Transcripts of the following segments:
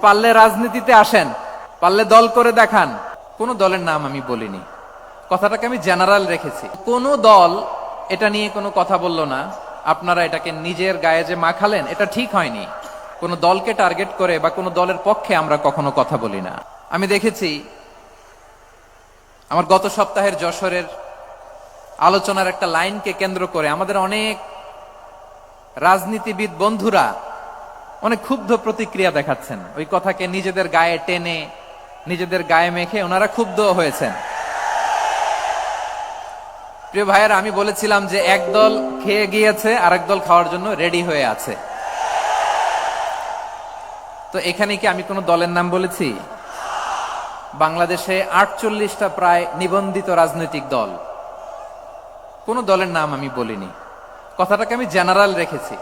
পারলে রাজনীতিতে আসেন, পারলে দল করে দেখান। কোন দলের নাম আমি বলিনি, কথাটাকে আমি জেনারেল রেখেছি। কোন দল এটা নিয়ে কোনো কথা বললো না। আপনারা এটাকে নিজের গায়ে যে মাখালেন, এটা ঠিক হয়নি। কোন দলকে টার্গেট করে বা কোন দলের পক্ষে আমরা কখনো কথা বলি না। আমি দেখেছি আমার গত সপ্তাহের যশোরের আলোচনার একটা লাইনকে কেন্দ্র করে আমাদের অনেক রাজনীতিবিদ বন্ধুরা অনেক ক্ষুব্ধ প্রতিক্রিয়া দেখাচ্ছেন। ওই কথাকে নিজেদের গায়ে টেনে, নিজেদের গায়ে মেখে ওনারা ক্ষুব্ধ হয়েছেন। প্রিয় ভাইয়েরা, আমি বলেছিলাম যে এক দল খেয়ে গিয়েছে, আরেক দল খাওয়ার জন্য রেডি হয়ে আছে। তো এখানে কি আমি কোন দলের নাম বলেছি? বাংলাদেশে 48টা প্রায় নিবন্ধিত রাজনৈতিক দল, কোন দলের নাম আমি বলিনি। কথাটাকে আমি জেনারেল রেখেছি।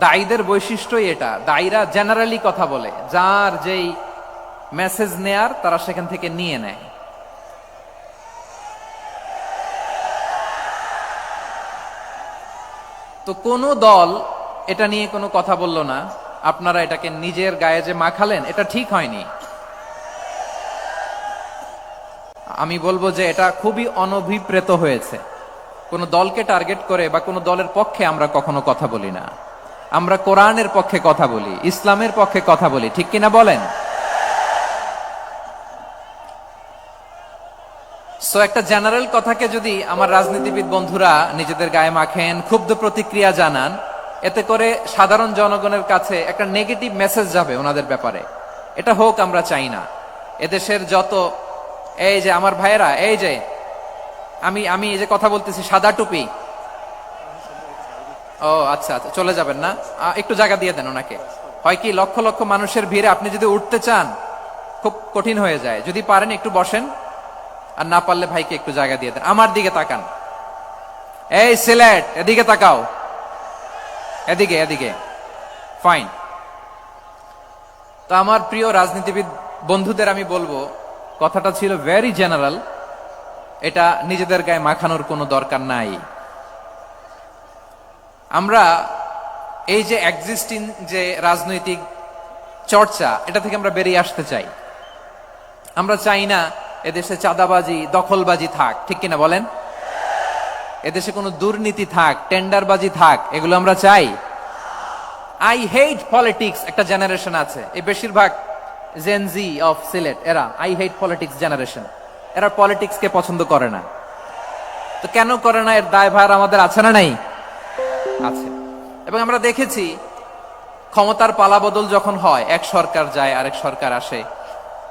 দায়ীদের বৈশিষ্ট্যই এটা, দায়ীরা জেনারেলি কথা বলে, যার যেই মেসেজ নেয়ার তারা সেখান থেকে নিয়ে নেয়। তো কোন দল এটা নিয়ে কোনো কথা বললো না। আপনারা এটাকে নিজের গায়ে যে মাখালেন, এটা ঠিক হয়নি। আমি বলবো যে এটা খুবই অনভিপ্রেত হয়েছে। কোন দলকে টার্গেট করে বা কোন দলের পক্ষে আমরা কখনো কথা বলি না। আমরা কোরআনের পক্ষে কথা বলি, ইসলামের পক্ষে কথা বলি, ঠিক কিনা বলেন? সো একটা জেনারেল কথাকে যদি আমার রাজনীতিবিদ বন্ধুরা নিজেদের গায়ে মাখেন, ক্ষুব্ধ প্রতিক্রিয়া জানান, এতে করে সাধারণ জনগণের কাছে একটা নেগেটিভ মেসেজ যাবে ওনাদের ব্যাপারে। এটা হোক আমরা চাই না। এদেশের যত এই যে আমার ভাইয়েরা, এই যে আমি এই যে কথা বলতেছি, সাদা টুপি, ও আচ্ছা আচ্ছা, চলে যাবেন না? একটু জায়গা দিয়ে দেন ওনাকে। হয় কি, লক্ষ লক্ষ মানুষের ভিড়ে আপনি যদি উঠতে চান খুব কঠিন হয়ে যায়। যদি পারেন একটু বসেন, আর না পারলে ভাইকে একটু জায়গা দিয়ে দেন। আমার দিকে তাকান, এই সিলেট, এদিকে তাকাও, এদিকে এদিকে, ফাইন। তো আমার প্রিয় রাজনীতিবিদ বন্ধুদের আমি বলবো, কথাটা ছিল ভেরি জেনারেল, এটা নিজেদের গায়ে মাখানোর কোনো দরকার নাই। আমরা এই যে এক্সিস্টিং যে রাজনৈতিক চর্চা, এটা থেকে আমরা বেরিয়ে আসতে চাই। আমরা চাই না এদেশে চাঁদাবাজি, দখলবাজি থাক, ঠিক কিনা বলেন? এদেশে কোনো দুর্নীতি থাক, টেন্ডারবাজি থাক, এগুলো আমরা চাই। আই হেট পলিটিক্স একটা জেনারেশন আছে, এই বেশিরভাগ জেনজি অফ সিলেট, এরা আই হেট পলিটিক্স জেনারেশন। এরা পলিটিক্স কে পছন্দ করে না। তো কেন করে না, এর দায়ভার আমাদের আছে না নাই? আছে। এবং আমরা দেখেছি ক্ষমতার পালাবদল যখন হয়, এক সরকার যায় আরেক সরকার আসে,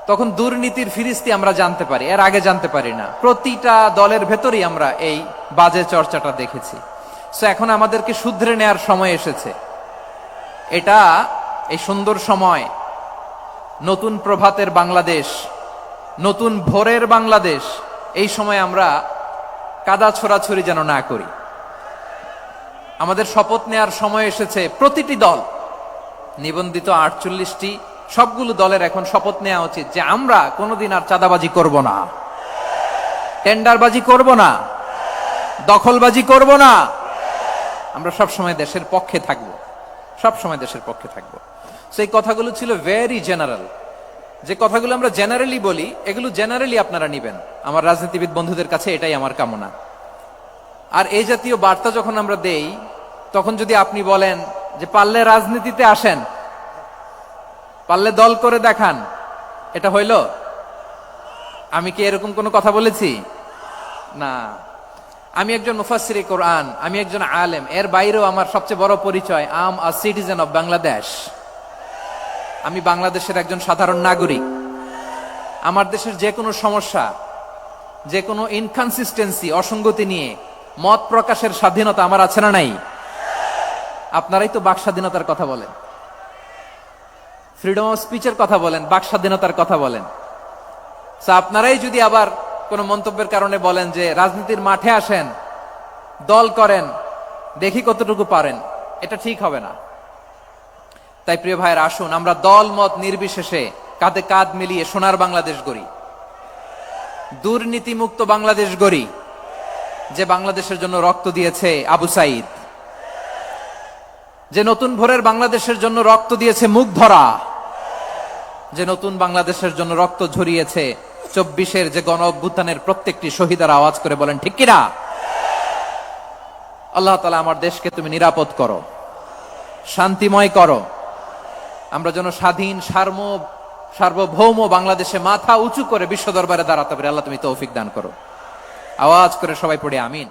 তখন দুর্নীতির ফিরিস্তি আমরা জানতে পারি, এর আগে জানতে পারি না। প্রতিটা দলের ভেতরেই আমরা এই বাজে চর্চাটা দেখেছি। সো এখন আমাদেরকে শুধরে নেয়ার সময় এসেছে। এটা এই সুন্দর সময়, নতুন প্রভাতের বাংলাদেশ, নতুন ভোরের বাংলাদেশ, এই সময় আমরা কাদা ছোড়াছুড়ি যেন না করি। আমাদের শপথ নেয়ার সময় এসেছে। প্রতিটি দল, নিবন্ধিত 48টি, সবগুলো দলের এখন শপথ নেওয়া উচিত যে আমরা কোনোদিন আর চাঁদাবাজি করব না, টেন্ডারবাজি করব না, দখলবাজি করব না। আমরা সবসময় দেশের পক্ষে থাকব, সবসময় দেশের পক্ষে থাকব। সেই কথাগুলো ছিল ভেরি জেনারেল। যে কথাগুলো আমরা জেনারেলি বলি, এগুলো জেনারেলি আপনারা নিবেন। আমার রাজনীতিবিদ বন্ধুদের কাছে এটাই আমার কামনা। আর এই জাতীয় বার্তা যখন আমরা দেই, তখন যদি আপনি বলেন যে পারলে রাজনীতিতে আসেন, পারলে দল করে দেখান, এটা হইল? আমি কি এরকম কোনো কথা বলেছি? না। আমি একজন মুফাসসিরে কোরআন, আমি একজন আলেম, এর বাইরেও আমার সবচেয়ে বড় পরিচয়, I am a citizen of Bangladesh. আমি বাংলাদেশের একজন সাধারণ নাগরিক। আমার দেশের যে কোনো সমস্যা, যে কোনো ইনকনসিস্টেন্সি, অসঙ্গতি নিয়ে মত প্রকাশের স্বাধীনতা আমার আছে না নাই? আপনারাই তো বাক স্বাধীনতার কথা বলেন, ফ্রিডম অফ স্পিচের কথা বলেন, বাক স্বাধীনতার কথা বলেন। আপনারাই যদি আবার কোন মন্তব্যের কারণে বলেন যে রাজনীতির মাঠে আসেন, দল করেন, দেখি কতটুকু পারেন, এটা ঠিক হবে না। তাই প্রিয় ভাইয়ের, আসুন আমরা দল মত নির্বিশেষে কাঁধে কাঁধ মিলিয়ে সোনার বাংলাদেশ গড়ি, দুর্নীতিমুক্ত বাংলাদেশ গড়ি, যে বাংলাদেশের জন্য রক্ত দিয়েছে আবু সাইদ, যে নতুন ভোরের বাংলাদেশের জন্য রক্ত দিয়েছে মুগ্ধরা, যে নতুন বাংলাদেশের জন্য রক্ত ঝরিয়েছে, 24-এর যে গণ অভ্যুত্থানের প্রত্যেকটি শহীদের আওয়াজ করে বলেন ঠিক কিনা? আল্লাহ তাআলা আমার দেশকে তুমি নিরাপদ করো, শান্তিময় করো, আমরা যেন স্বাধীন সার্বভৌম বাংলাদেশে মাথা উঁচু করে বিশ্ব দরবারে দাঁড়াতে পারি। আল্লাহ তুমি তৌফিক দান করো। আওয়াজ করে সবাই পড়ে আমিন।